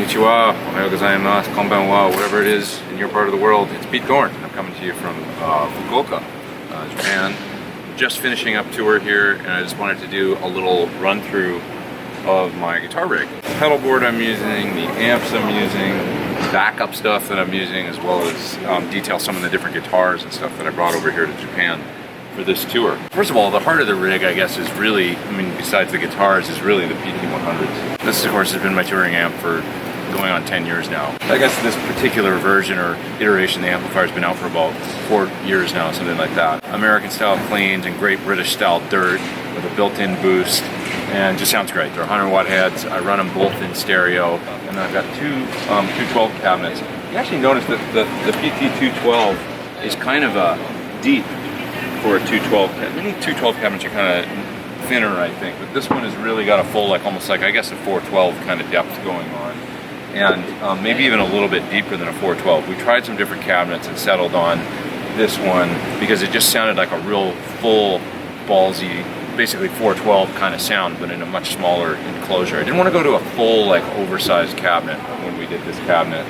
Konnichiwa, ohayo gozaimasu, konbanwa, whatever it is in your part of the world. It's Pete Thorn. I'm coming to you from Fukuoka, Japan. Just finishing up tour here, and I just wanted to do a little run through of my guitar rig. The pedal board I'm using, the amps I'm using, backup stuff that I'm using, as well as detail some of the different guitars and stuff that I brought over here to Japan for this tour. First of all, the heart of the rig, I guess, is really, besides the guitars, is really the PT100s. This, of course, has been my touring amp for going on 10 years now. I guess this particular version or iteration of the amplifier has been out for about 4 years now, something like that. American style cleans and great British style dirt with a built-in boost, and just sounds great. They're 100 watt heads. I run them both in stereo, and then I've got two 212 cabinets. You actually notice that the PT212 is kind of deep for a 212 cabinet. Many 212 cabinets are kind of thinner, I think, but this one has really got a full, almost like, I guess, a 412 kind of depth going on, and maybe even a little bit deeper than a 412. We tried some different cabinets and settled on this one because it just sounded like a real full, ballsy, basically 412 kind of sound, but in a much smaller enclosure. I didn't want to go to a full, oversized cabinet when we did this cabinet.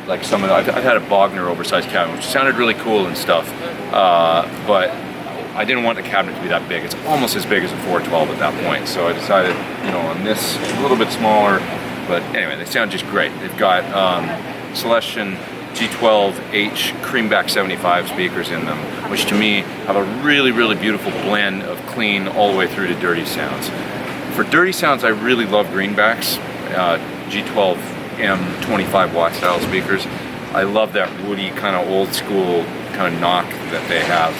Like some of the, I've had a Bogner oversized cabinet, which sounded really cool and stuff, but I didn't want the cabinet to be that big. It's almost as big as a 412 at that point, so I decided, on this, a little bit smaller, but anyway, they sound just great. They've got Celestion G12H Creamback 75 speakers in them, which to me have a really, really beautiful blend of clean all the way through to dirty sounds. For dirty sounds, I really love Greenbacks, G12M 25 watt style speakers. I love that woody kind of old school kind of knock that they have,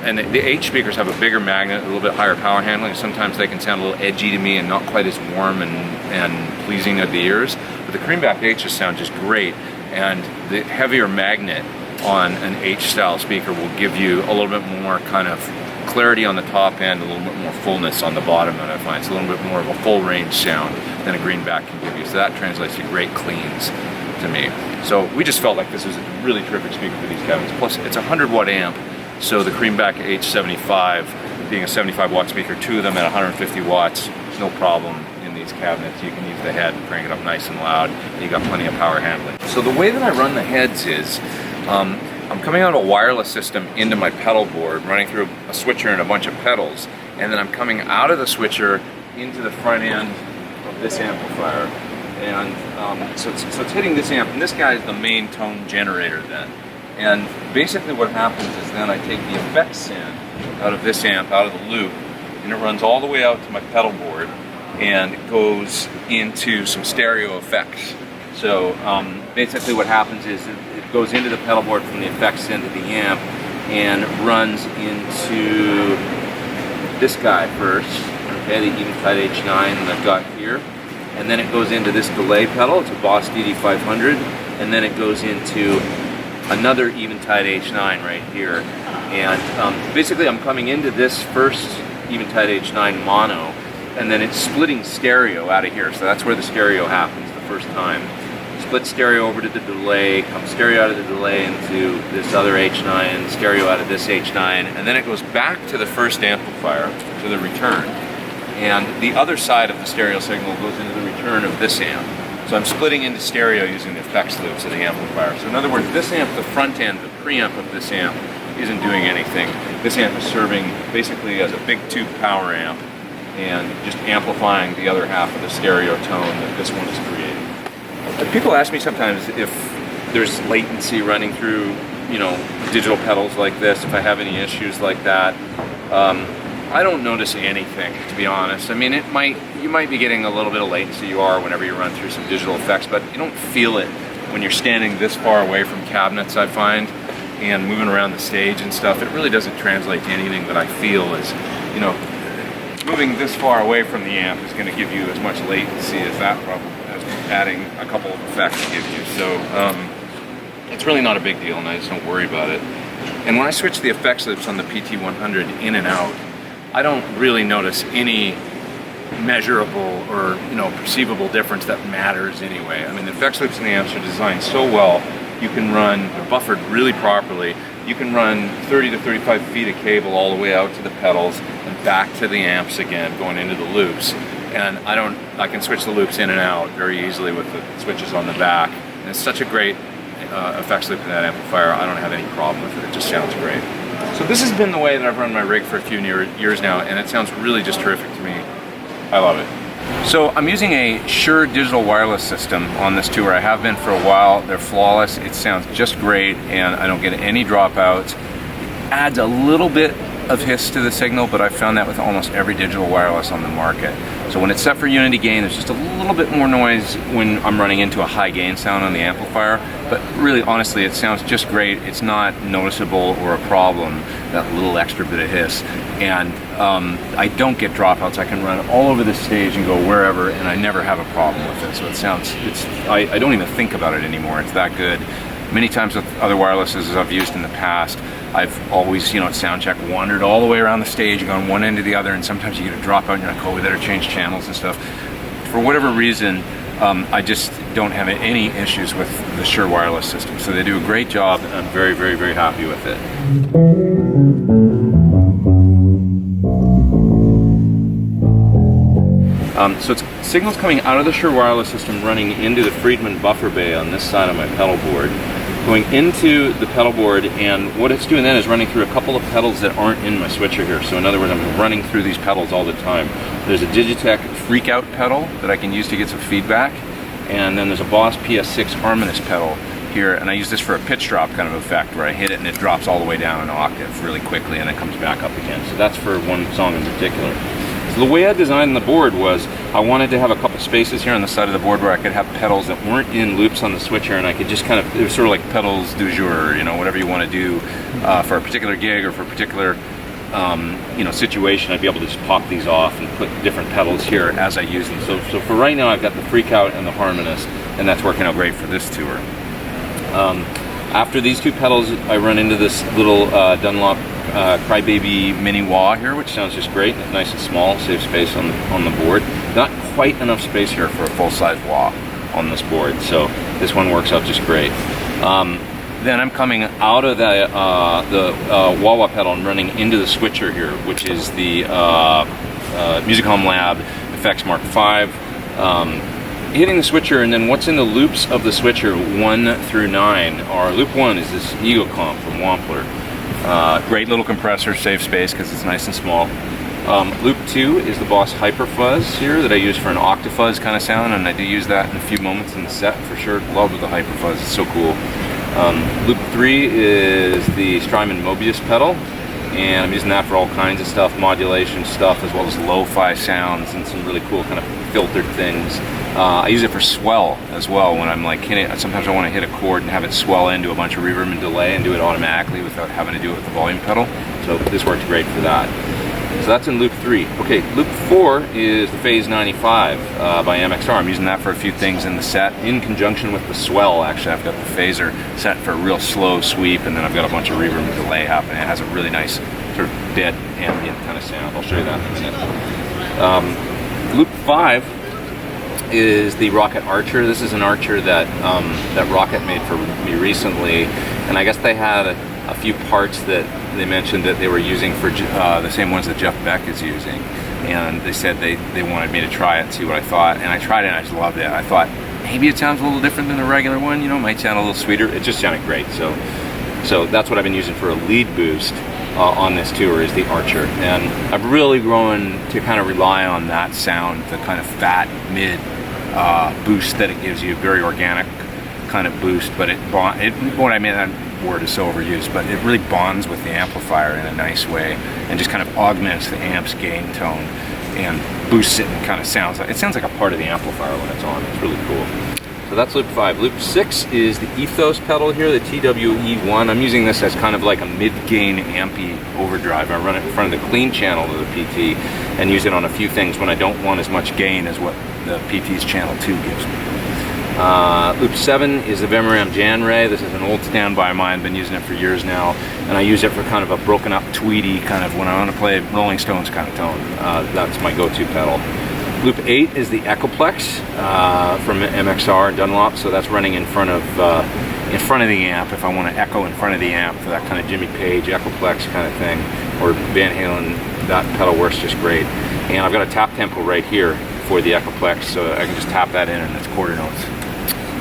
and the H speakers have a bigger magnet, a little bit higher power handling. Sometimes they can sound a little edgy to me and not quite as warm and pleasing to the ears, but the Creamback H's sound just great, and the heavier magnet on an H style speaker will give you a little bit more kind of clarity on the top end, a little bit more fullness on the bottom, and I find it's a little bit more of a full range sound than a Greenback can give you, so that translates to great cleans to me. So we just felt like this was a really terrific speaker for these cabinets. Plus, it's a 100 watt amp, so the Creamback H75 being a 75 watt speaker, two of them at 150 watts, no problem in these cabinets. You can use the head and crank it up nice and loud, and you got plenty of power handling. So the way that I run the heads is, I'm coming out of a wireless system into my pedal board, running through a switcher and a bunch of pedals, and then I'm coming out of the switcher into the front end of this amplifier. And so it's hitting this amp, and this guy is the main tone generator then. And basically what happens is then I take the effects send out of this amp, out of the loop, and it runs all the way out to my pedal board, and it goes into some stereo effects. So basically what happens is it goes into the pedal board from the effects into the amp and runs into this guy first, okay, the Eventide H9 that I've got here. And then it goes into this delay pedal, it's a Boss DD500, and then it goes into another Eventide H9 right here. And basically I'm coming into this first Eventide H9 mono, and then it's splitting stereo out of here, so that's where the stereo happens the first time. Split stereo over to the delay, comes stereo out of the delay into this other H9, stereo out of this H9, and then it goes back to the first amplifier, to the return. And the other side of the stereo signal goes into the return of this amp. So I'm splitting into stereo using the effects loops of the amplifier. So in other words, this amp, the front end, the preamp of this amp, isn't doing anything. This amp is serving basically as a big tube power amp and just amplifying the other half of the stereo tone that this one is creating. But people ask me sometimes if there's latency running through, digital pedals like this, if I have any issues like that. I don't notice anything, to be honest. You might be getting a little bit of latency, whenever you run through some digital effects, but you don't feel it when you're standing this far away from cabinets, I find, and moving around the stage and stuff. It really doesn't translate to anything that I feel is, moving this far away from the amp is going to give you as much latency as that problem, as adding a couple of effects give you. So it's really not a big deal, and I just don't worry about it. And when I switch the effects loops on the PT100 in and out, I don't really notice any measurable or perceivable difference that matters anyway. The effects loops in the amps are designed so well. You can run, they're buffered really properly. You can run 30 to 35 feet of cable all the way out to the pedals and back to the amps again, going into the loops. and I can switch the loops in and out very easily with the switches on the back. And it's such a great effects loop in that amplifier. I don't have any problem with it. It just sounds great. So this has been the way that I've run my rig for a few years now, and it sounds really just terrific to me. I love it. So I'm using a Shure digital wireless system on this tour. I have been for a while. They're flawless. It sounds just great, and I don't get any dropouts. It adds a little bit of hiss to the signal, but I've found that with almost every digital wireless on the market. So when it's set for unity gain, there's just a little bit more noise when I'm running into a high gain sound on the amplifier, but really honestly it sounds just great. It's not noticeable or a problem, that little extra bit of hiss. And I don't get dropouts. I can run all over the stage and go wherever, and I never have a problem with it. So it sounds, I don't even think about it anymore. It's that good. Many times with other wirelesses I've used in the past, I've always, at sound check, wandered all the way around the stage, gone one end to the other, and sometimes you get a dropout and you're like, oh, we better change channels and stuff. For whatever reason, I just don't have any issues with the Shure wireless system. So they do a great job, and I'm very, very, very happy with it. So it's signals coming out of the Shure wireless system running into the Friedman buffer bay on this side of my pedal board, going into the pedal board, and what it's doing then is running through a couple of pedals that aren't in my switcher here. So in other words, I'm running through these pedals all the time. There's a Digitech Freakout pedal that I can use to get some feedback, and then there's a Boss PS6 Harmonist pedal here, and I use this for a pitch drop kind of effect where I hit it and it drops all the way down an octave really quickly and it comes back up again. So that's for one song in particular. So the way I designed the board was I wanted to have a couple spaces here on the side of the board where I could have pedals that weren't in loops on the switcher, and I could just kind of, it was sort of like pedals du jour, whatever you want to do for a particular gig or for a particular situation. I'd be able to just pop these off and put different pedals here as I use them. So for right now I've got the Freakout and the Harmonist, and that's working out great for this tour. After these two pedals, I run into this little Dunlop Crybaby Mini Wah here, which sounds just great. It's nice and small, saves space on the board. Not quite enough space here for a full-size wah on this board, so this one works out just great. Then I'm coming out of the wah-wah pedal and running into the switcher here, which is the Music Home Lab Effects Mark V. Hitting the switcher, and then what's in the loops of the switcher 1 through 9 are, loop 1 is this Ego Comp from Wampler. Great little compressor, saves space because it's nice and small. Loop 2 is the Boss Hyper Fuzz here that I use for an Octafuzz kind of sound, and I do use that in a few moments in the set for sure. Love the Hyper Fuzz, it's so cool. Loop 3 is the Strymon Mobius pedal, and I'm using that for all kinds of stuff, modulation stuff, as well as lo-fi sounds and some really cool kind of filtered things. I use it for swell as well when I'm like hitting, sometimes I want to hit a chord and have it swell into a bunch of reverb and delay and do it automatically without having to do it with the volume pedal. So this works great for that. So that's in loop 3. Okay, loop 4 is the Phase 95 by MXR. I'm using that for a few things in the set in conjunction with the swell. Actually, I've got the phaser set for a real slow sweep, and then I've got a bunch of reverb and delay happening. It has a really nice sort of dead ambient kind of sound. I'll show you that in a minute. Loop 5 is the Rocket Archer. This is an Archer that that Rocket made for me recently, and I guess they had a few parts that they mentioned that they were using for the same ones that Jeff Beck is using, and they said they wanted me to try it, see what I thought, and I tried it and I just loved it. I thought maybe it sounds a little different than the regular one, it might sound a little sweeter. It just sounded great, so that's what I've been using for a lead boost on this tour, is the Archer, and I've really grown to kind of rely on that sound, the kind of fat mid boost that it gives you, very organic kind of boost, but what I mean, that word is so overused, but it really bonds with the amplifier in a nice way and just kind of augments the amp's gain tone and boosts it and kind of sounds like a part of the amplifier when it's on. It's really cool. So that's loop 5. Loop 6 is the Ethos pedal here, the TWE1. I'm using this as kind of like a mid-gain ampy overdrive. I run it in front of the clean channel of the PT and use it on a few things when I don't want as much gain as what the PT's channel 2 gives me. Loop 7 is the Vemaram Jan Ray. This is an old standby of mine, been using it for years now, and I use it for kind of a broken up tweedy kind of when I want to play Rolling Stones kind of tone. That's my go-to pedal. Loop 8 is the Echoplex from MXR and Dunlop, so that's running in front of the amp if I want to echo in front of the amp for that kind of Jimmy Page Echoplex kind of thing, or Van Halen. That pedal works just great. And I've got a tap tempo right here for the Echoplex, so I can just tap that in and it's quarter notes.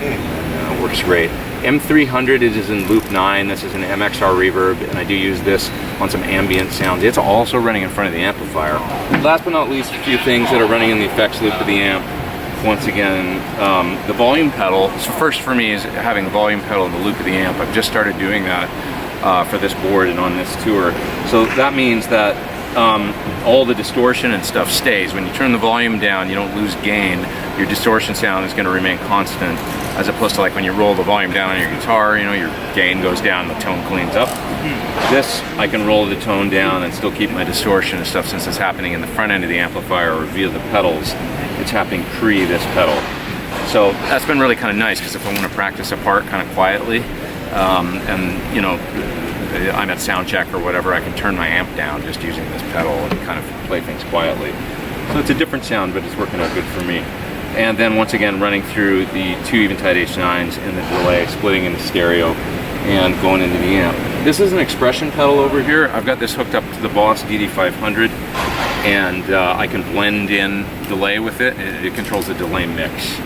And, works great. M300 is in loop 9. This is an MXR reverb, and I do use this on some ambient sounds. It's also running in front of the amplifier. Last but not least, a few things that are running in the effects loop of the amp. Once again, the volume pedal. So first for me is having the volume pedal in the loop of the amp. I've just started doing that for this board and on this tour. So that means that all the distortion and stuff stays. When you turn the volume down, you don't lose gain. Your distortion sound is going to remain constant, as opposed to like when you roll the volume down on your guitar, you know, your gain goes down, the tone cleans up. This, I can roll the tone down and still keep my distortion and stuff, since it's happening in the front end of the amplifier or via the pedals. It's happening pre this pedal. So that's been really kind of nice, because if I want to practice a part kind of quietly, and you know, I'm at sound check or whatever, I can turn my amp down just using this pedal and kind of play things quietly. So it's a different sound, but it's working out good for me. And then once again, running through the 2 Eventide H9s and the delay, splitting into stereo and going into the amp. This is an expression pedal over here. I've got this hooked up to the Boss DD500, and I can blend in delay with it. It controls the delay mix.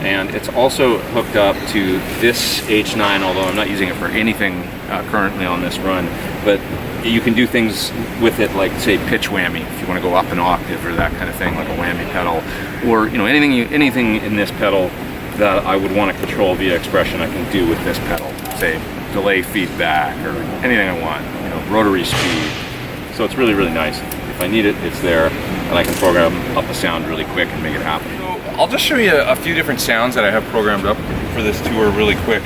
And it's also hooked up to this H9, although I'm not using it for anything currently on this run, but you can do things with it, like say pitch whammy, if you want to go up an octave or that kind of thing, like a whammy pedal, or you know, anything in this pedal that I would want to control via expression, I can do with this pedal. Say delay feedback or anything I want, you know, rotary speed. So it's really, really nice. If I need it, it's there, and I can program up a sound really quick and make it happen. So I'll just show you a few different sounds that I have programmed up for this tour really quick.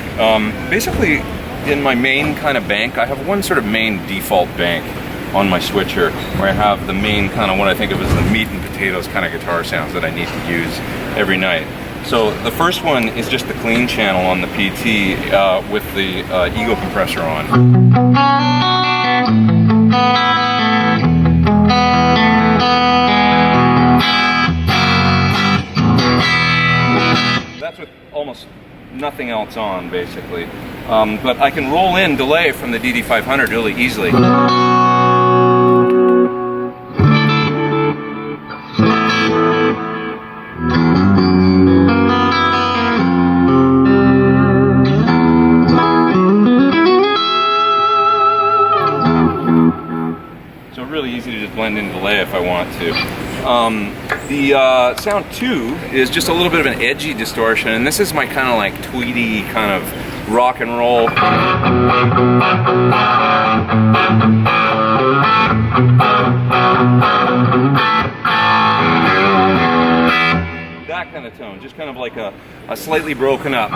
Basically, in my main kind of bank, I have one sort of main default bank on my switcher, where I have the main kind of what I think of as the meat and potatoes kind of guitar sounds that I need to use every night. So the first one is just the clean channel on the PT with the ego compressor on. That's with almost nothing else on, basically. But I can roll in delay from the DD500 really easily. So really easy to just blend in delay if I want to. The sound 2 is just a little bit of an edgy distortion, and this is my kind of like tweedy kind of rock and roll. That kind of tone, just kind of like a slightly broken up.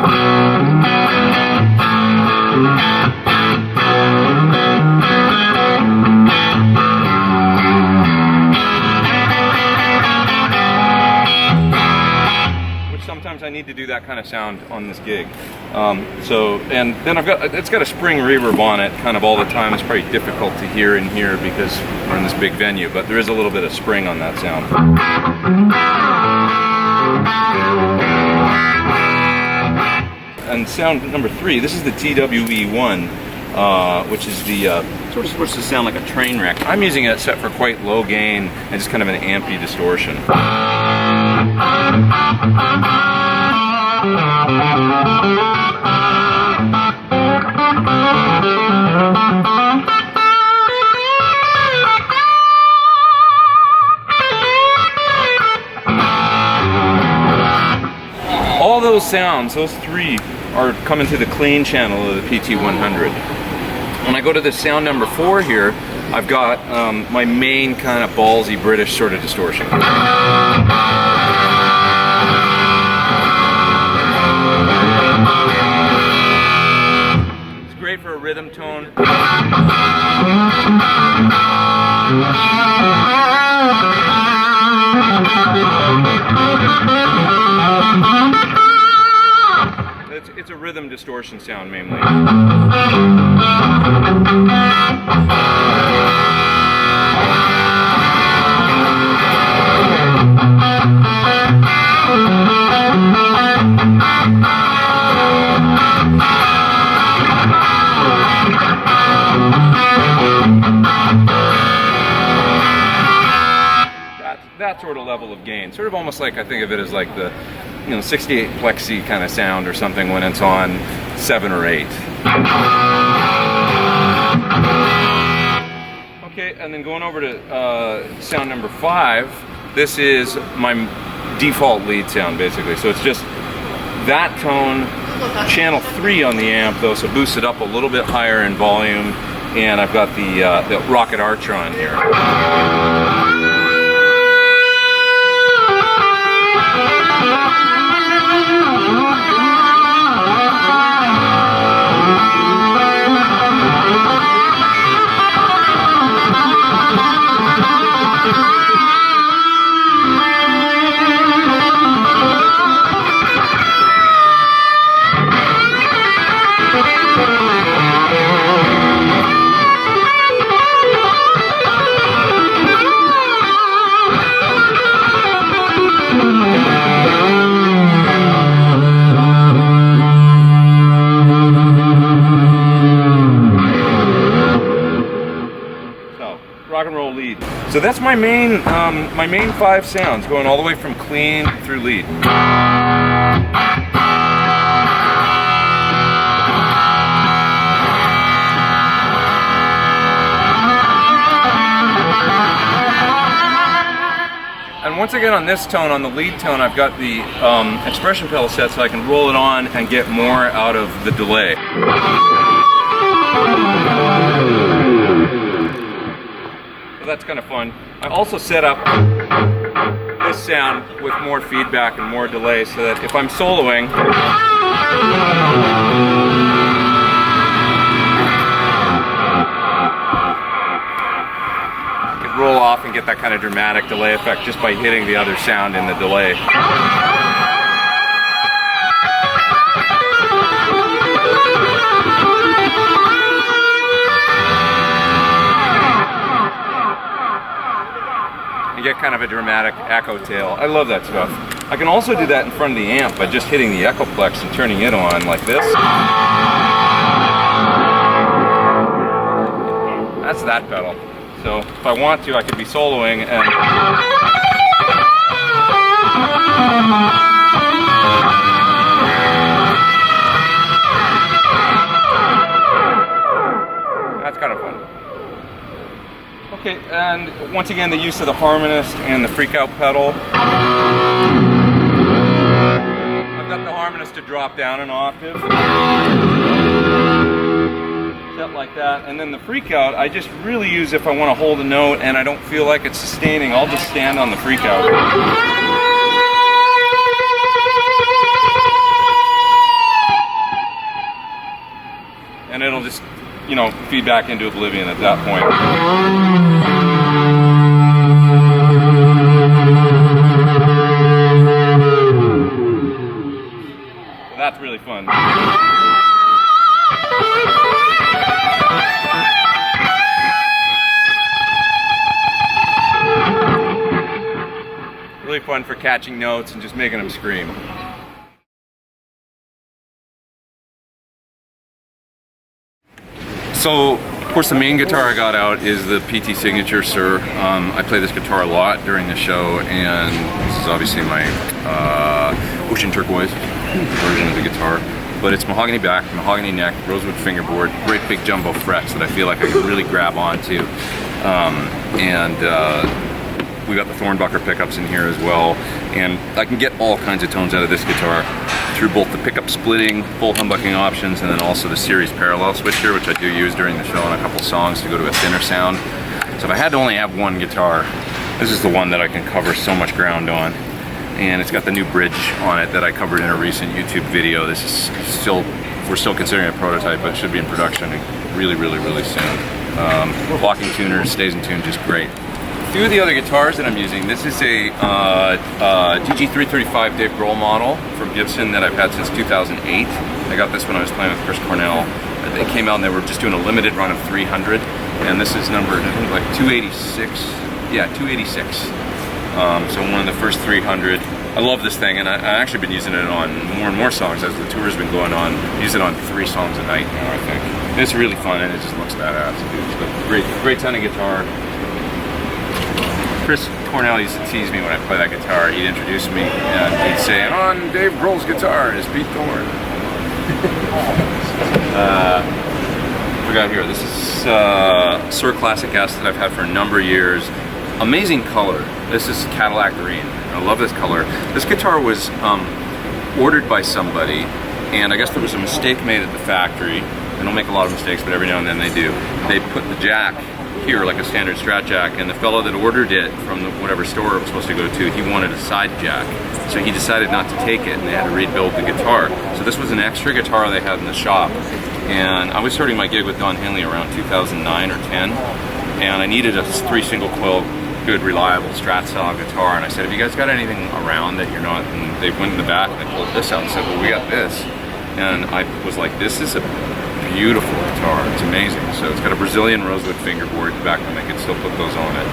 Sometimes I need to do that kind of sound on this gig. And then it's got a spring reverb on it kind of all the time. It's probably difficult to hear in here because we're in this big venue, but there is a little bit of spring on that sound. And sound number 3, this is the TWE1, which is the sort of supposed to sound like a train wreck. I'm using it set for quite low gain and just kind of an ampy distortion. All those sounds, those 3, are coming to the clean channel of the PT100. When I go to the sound number 4 here, I've got my main kind of ballsy British sort of distortion. It's great for a rhythm tone. It's a rhythm distortion sound mainly. that sort of level of gain. Sort of almost like, I think of it as like the, 68 plexi kind of sound or something when it's on 7 or 8. Okay, and then going over to sound number 5, this is my default lead sound basically. So it's just that tone, channel 3 on the amp though, so boost it up a little bit higher in volume, and I've got the Rocket Arch on here. Rock and roll lead. So that's my main 5 sounds, going all the way from clean through lead. And once I get on this tone, on the lead tone, I've got the expression pedal set so I can roll it on and get more out of the delay. So that's kind of fun. I also set up this sound with more feedback and more delay so that if I'm soloing, I can roll off and get that kind of dramatic delay effect just by hitting the other sound in the delay. You get kind of a dramatic echo tail. I love that stuff. I can also do that in front of the amp by just hitting the Echoplex and turning it on like this. That's that pedal. So if I want to, I could be soloing and that's kind of fun. Okay, and once again, the use of the harmonist and the freak out pedal. I've got the harmonist to drop down an octave. Set like that. And then the freak out, I just really use if I want to hold a note and I don't feel like it's sustaining, I'll just stand on the freak out. And it'll just, feed back into oblivion at that point. So that's really fun. Really fun for catching notes and just making them scream. So, of course, the main guitar I got out is the PT Signature Sir. I play this guitar a lot during the show, and this is obviously my Ocean Turquoise version of the guitar. But it's mahogany back, mahogany neck, rosewood fingerboard, great big jumbo frets that I feel like I can really grab onto. We got the Thornbucker pickups in here as well, and I can get all kinds of tones out of this guitar through both the pickup splitting, full humbucking options, and then also the series parallel switcher, which I do use during the show on a couple songs to go to a thinner sound. So if I had to only have one guitar, this is the one that I can cover so much ground on. And it's got the new bridge on it that I covered in a recent YouTube video. This is we're still considering a prototype, but it should be in production really, really, really soon. Locking tuner, stays in tune just great. A few of the other guitars that I'm using, this is a DG335 Dave Grohl model from Gibson that I've had since 2008. I got this when I was playing with Chris Cornell. They came out and they were just doing a limited run of 300, and this is numbered, I think, like 286. Yeah, 286. So one of the first 300. I love this thing, and I've actually been using it on more and more songs as the tour's been going on. I use it on 3 songs a night now, I think. And it's really fun, and it just looks badass. It's a great ton of guitar. Chris Cornell used to tease me when I play that guitar. He'd introduce me and he'd say, "And on Dave Grohl's guitar is Pete Thorn." We got here. This is Sur Classic S that I've had for a number of years. Amazing color. This is Cadillac Green. I love this color. This guitar was ordered by somebody, and I guess there was a mistake made at the factory. They don't make a lot of mistakes, but every now and then they do. They put the jack here like a standard Strat jack, and the fellow that ordered it from whatever store it was supposed to go to, he wanted a side jack. So he decided not to take it, and they had to rebuild the guitar. So this was an extra guitar they had in the shop. And I was starting my gig with Don Henley around 2009 or 10, and I needed a 3 single coil, good, reliable Strat style guitar. And I said, "Have you guys got anything around that you're not?" And they went in the back and they pulled this out and said, "Well, we got this." And I was like, "This is a beautiful guitar. It's amazing." So it's got a Brazilian rosewood fingerboard back when they could still put those on it.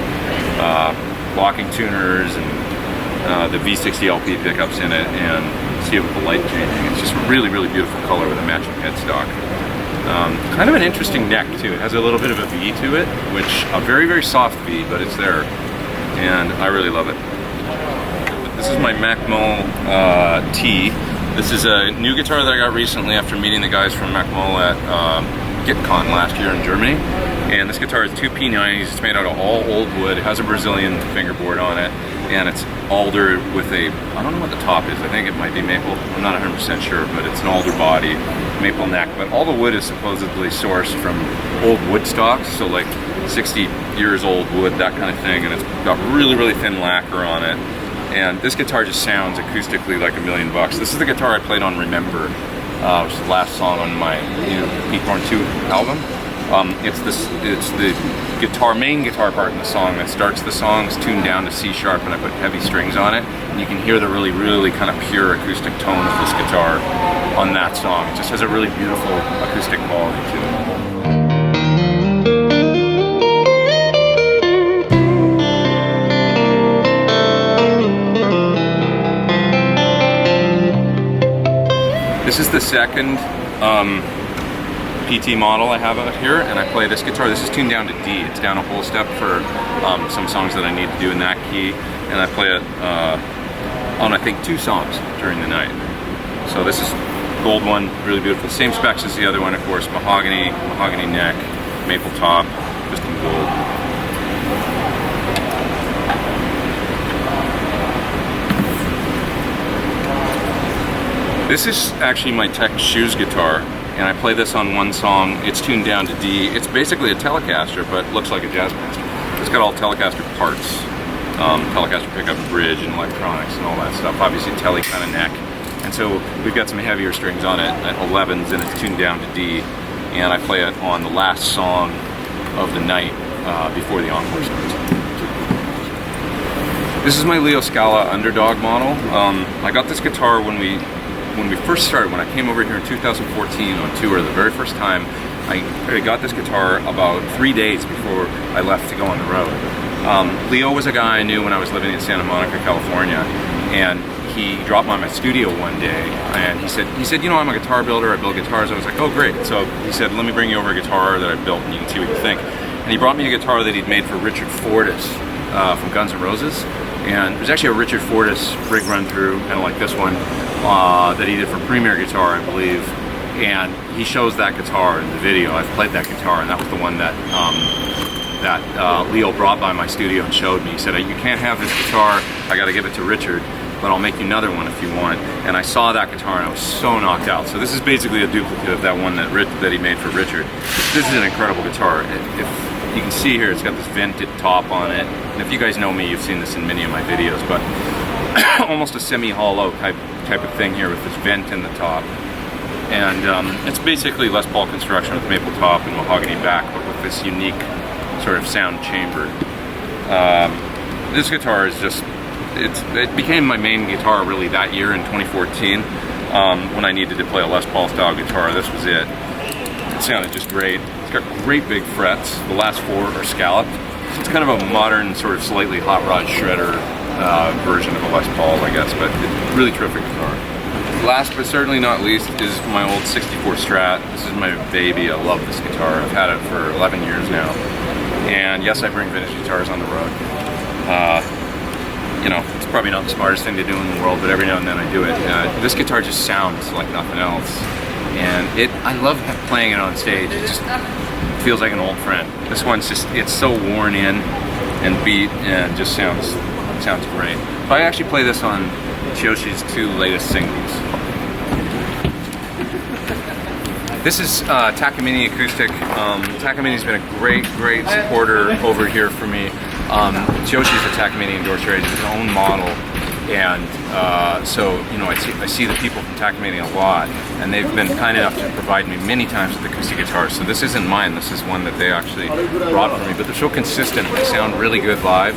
Locking tuners and the V60 LP pickups in it, and see it with the light changing. It's just a really, really beautiful color with a matching headstock. Kind of an interesting neck too. It has a little bit of a V to it, which a very, very soft V, but it's there, and I really love it. This is my Macmo T. This is a new guitar that I got recently after meeting the guys from Macmo at GitCon last year in Germany. And this guitar is 2 P90s. It's made out of all old wood. It has a Brazilian fingerboard on it, and it's alder with a, I don't know what the top is. I think it might be maple. I'm not 100% sure, but it's an alder body, maple neck. But all the wood is supposedly sourced from old wood stocks, so like 60 years old wood, that kind of thing. And it's got really, really thin lacquer on it. And this guitar just sounds acoustically like $1,000,000. This is the guitar I played on Remember, which is the last song on my new Pete Thorn 2 album. It's the main guitar part in the song that starts the song. It's tuned down to C sharp, and I put heavy strings on it. And you can hear the really, really kind of pure acoustic tone of this guitar on that song. It just has a really beautiful acoustic quality to it. This is the second PT model I have out here, and I play this guitar. This is tuned down to D. It's down a whole step for some songs that I need to do in that key, and I play it on, I think, 2 songs during the night. So this is gold one, really beautiful. Same specs as the other one, of course. Mahogany neck, maple top, just in gold. This is actually my Tech Shoes guitar, and I play this on one song. It's tuned down to D. It's basically a Telecaster, but looks like a Jazzmaster. It's got all Telecaster parts, Telecaster pickup and bridge and electronics and all that stuff. Obviously Tele kind of neck. And so we've got some heavier strings on it at 11s, and it's tuned down to D. And I play it on the last song of the night before the encore starts. This is my Leo Scala Underdog model. I got this guitar when we first started, when I came over here in 2014 on tour the very first time. I got this guitar about 3 days before I left to go on the road. Leo was a guy I knew when I was living in Santa Monica, California, and he dropped by my studio one day, and he said, "You know, I'm a guitar builder, I build guitars." I was like, "Oh, great." So he said, "Let me bring you over a guitar that I built, and you can see what you think." And he brought me a guitar that he'd made for Richard Fortus from Guns N' Roses. And there's actually a Richard Fortus rig run through, kind of like this one, that he did for Premier Guitar, I believe. And he shows that guitar in the video. I've played that guitar, and that was the one that Leo brought by my studio and showed me. He said, "You can't have this guitar, I gotta give it to Richard, but I'll make you another one if you want." And I saw that guitar and I was so knocked out. So this is basically a duplicate of that one that he made for Richard. This is an incredible guitar. If you can see here, it's got this vented top on it. And if you guys know me, you've seen this in many of my videos, but almost a semi-hollow type of thing here with this vent in the top. And it's basically Les Paul construction with maple top and mahogany back, but with this unique sort of sound chamber. This guitar is just, it became my main guitar really that year in 2014. When I needed to play a Les Paul style guitar, this was it. It sounded just great. It's got great big frets. The last 4 are scalloped. It's kind of a modern, sort of slightly hot rod shredder version of a Les Paul, I guess, but it's a really terrific guitar. Last but certainly not least is my old 64 Strat. This is my baby. I love this guitar. I've had it for 11 years now. And yes, I bring vintage guitars on the road. You know, it's probably not the smartest thing to do in the world, but every now and then I do it. This guitar just sounds like nothing else, and I love playing it on stage. It just feels like an old friend. This one's just, it's so worn in and beat, and just sounds great. So I actually play this on Tsuyoshi's 2 latest singles. This is Takamine Acoustic. Takamini's been a great supporter over here for me. Tsuyoshi's a Takamine endorser, he's his own model, and so, you know, I see the people from Takamine a lot, and they've been kind enough to provide me many times with acoustic guitars. So this isn't mine, this is one that they actually brought for me, but they're so consistent, they sound really good live.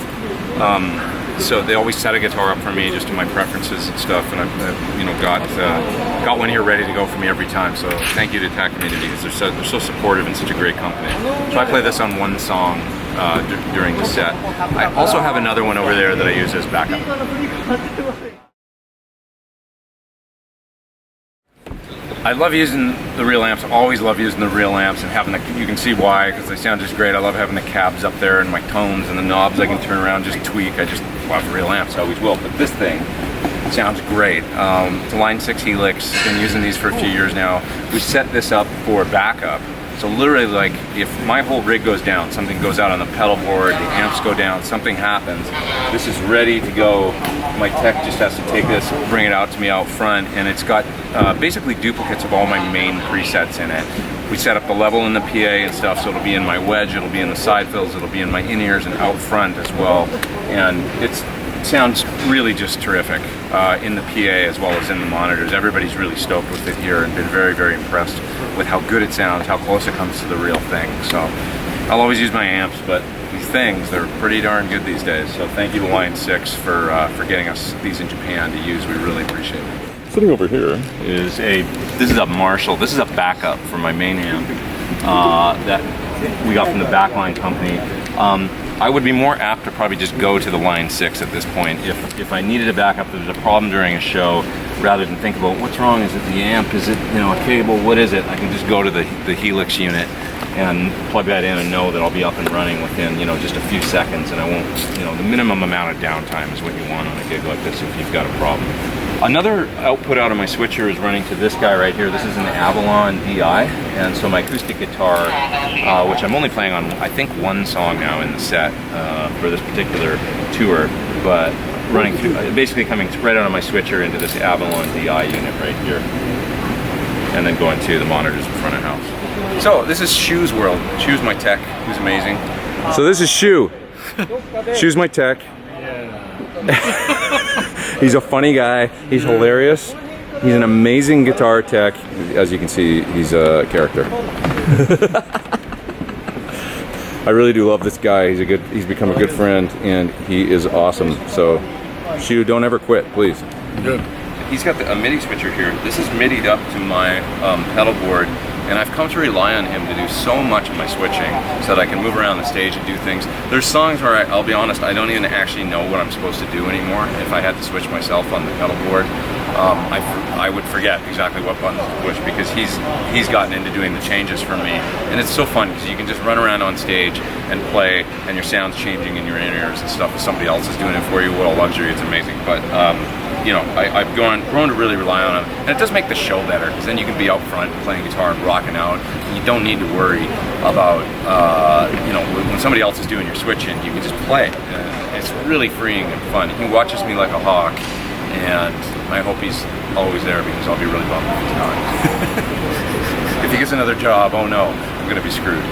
So they always set a guitar up for me just to my preferences and stuff, and I've you know, got one here ready to go for me every time. So thank you to Takamine because they're so supportive and such a great company. So I play this on one song during the set. I also have another one over there that I use as backup. I love using the real amps, always love using the real amps, and having you can see why, because they sound just great. I love having the cabs up there and my tones and the knobs I can turn around, just tweak. I just love real amps, I always will. But this thing sounds great. It's a Line 6 Helix, been using these for a few years now. We set this up for backup. So literally, like, if my whole rig goes down, something goes out on the pedal board, the amps go down, something happens, this is ready to go. My tech just has to take this, bring it out to me out front, and it's got basically duplicates of all my main presets in it. We set up the level in the PA and stuff, so it'll be in my wedge, it'll be in the side fills, it'll be in my in-ears and out front as well. And it sounds really just terrific in the PA as well as in the monitors. Everybody's really stoked with it here and been very impressed with how good it sounds, how close it comes to the real thing. So I'll always use my amps, but these things, they're pretty darn good these days. So thank you to Line 6 for getting us these in Japan to use. We really appreciate it. Sitting over here This is a Marshall. This is a backup for my main amp that we got from the Backline company. I would be more apt to probably just go to the Line 6 at this point. If I needed a backup, there's a problem during a show, rather than think about what's wrong, is it the amp, is it, you know, a cable, what is it? I can just go to the Helix unit and plug that in and know that I'll be up and running within, you know, just a few seconds, and I won't, you know, the minimum amount of downtime is what you want on a gig like this if you've got a problem. Another output out of my switcher is running to this guy right here. This is an Avalon DI, and so my acoustic guitar, which I'm only playing on, I think, one song now in the set for this particular tour, but running through, basically coming right out of my switcher into this Avalon DI unit right here, and then going to the monitors in front of house. So this is Shu's world. Shu's my tech, who's amazing. So this is Shu. Shu's my tech. He's a funny guy, he's hilarious, he's an amazing guitar tech. As you can see, he's a character. I really do love this guy. He's become a good friend, and he is awesome. So, Shu, don't ever quit, please. Good. He's got a MIDI switcher here. This is MIDI'd up to my pedal board, and I've come to rely on him to do so much of my switching so that I can move around the stage and do things. There's songs where I'll be honest, I don't even actually know what I'm supposed to do anymore. If I had to switch myself on the pedal board, I would forget exactly what buttons to push, because he's gotten into doing the changes for me, and it's so fun because you can just run around on stage and play, and your sound's changing in your in-ears and stuff. If somebody else is doing it for you, what a luxury! It's amazing. But you know, I've grown to really rely on him, and it does make the show better, because then you can be out front playing guitar and rocking out. And you don't need to worry about you know, when somebody else is doing your switching, you can just play. It's really freeing and fun. He watches me like a hawk, and I hope he's always there, because I'll be really bummed if he's not. If he gets another job, oh no, I'm gonna be screwed.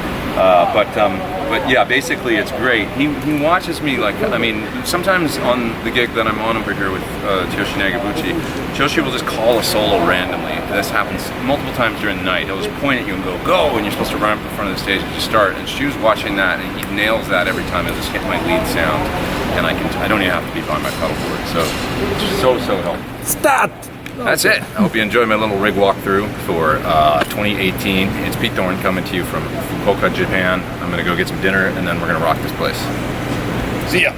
But yeah, basically it's great. He watches me, like, I mean, sometimes on the gig that I'm on over here with Tsuyoshi Nagabuchi, Tsuyoshi will just call a solo randomly. This happens multiple times during the night. He'll just point at you and go, and you're supposed to run up in front of the stage and just start. And Shu's watching that, and he nails that every time I just hit my lead sound. And I don't even have to be by my pedal board. So it's so helpful. Start! That's it. I hope you enjoyed my little rig walkthrough for 2018. It's Pete Thorn coming to you from Fukuoka, Japan. I'm gonna go get some dinner, and then we're gonna rock this place. See ya.